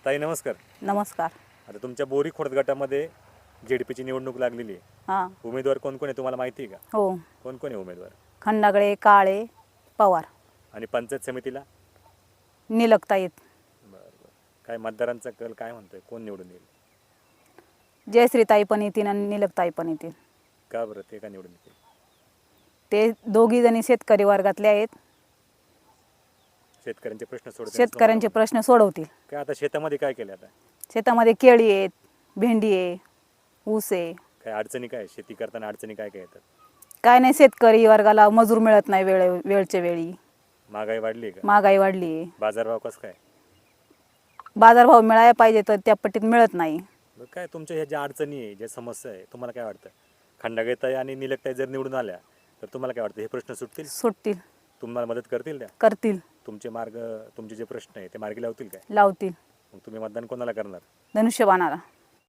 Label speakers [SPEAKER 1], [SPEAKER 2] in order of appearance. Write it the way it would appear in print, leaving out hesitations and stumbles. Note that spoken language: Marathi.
[SPEAKER 1] ताई नमस्कार.
[SPEAKER 2] नमस्कार.
[SPEAKER 1] आता तुमच्या बोरी खोडद गटामध्ये जेडपीची निवडणूक लागलेली आहे.
[SPEAKER 2] हां.
[SPEAKER 1] उमेदवार कोण कोण आहे तुम्हाला माहिती आहे का?
[SPEAKER 2] हो.
[SPEAKER 1] कोण कोण आहे उमेदवार?
[SPEAKER 2] खंडागळे, काळे, पवार,
[SPEAKER 1] आणि पंचायत समितीला?
[SPEAKER 2] निलकताईत.
[SPEAKER 1] बरं बरं. काय मतदारांचा कल काय म्हणतोय? कोण निवडून येईल?
[SPEAKER 2] जयश्रीताई पण येतील आणि निलकताई पण येतील.
[SPEAKER 1] का बरं ते का निवडून येतील?
[SPEAKER 2] ते दोघी जणी शेतकरी वर्गातले आहेत.
[SPEAKER 1] शेतकऱ्यांचे प्रश्न सोडतील.
[SPEAKER 2] शेतकऱ्यांचे प्रश्न सोडवतील.
[SPEAKER 1] काय आता शेतामध्ये काय केलं आता?
[SPEAKER 2] शेतामध्ये केळी आहेत, भेंडी आहे, ऊस आहे.
[SPEAKER 1] काय अडचणी काय? शेती करताना अडचणी काय काय येतात?
[SPEAKER 2] काय नाही, शेतकरी वर्गाला मजूर मिळत नाही वेळच्या वेळी.
[SPEAKER 1] महागाई वाढली आहे का?
[SPEAKER 2] महागाई वाढली आहे.
[SPEAKER 1] बाजारभाव कसं काय?
[SPEAKER 2] बाजारभाव मिळायला पाहिजे तर त्या पट्टीत मिळत नाही.
[SPEAKER 1] बरं, काय तुमच्या ह्या ज्या अडचणी आहे, ज्या समस्या आहे, तुम्हाला काय वाटतं? खंडागळेताई आणि निलकताई जर निवडून आल्या तर तुम्हाला काय वाटतं? हे प्रश्न सुटतील?
[SPEAKER 2] सुटतील.
[SPEAKER 1] तुम्हाला मदत करतील त्या?
[SPEAKER 2] करतील.
[SPEAKER 1] तुमचे जे प्रश्न आहे ते मार्गी लावतील काय?
[SPEAKER 2] लावतील.
[SPEAKER 1] मग तुम्ही मतदान कोणाला करणार?
[SPEAKER 2] धनुष्यबाणाला.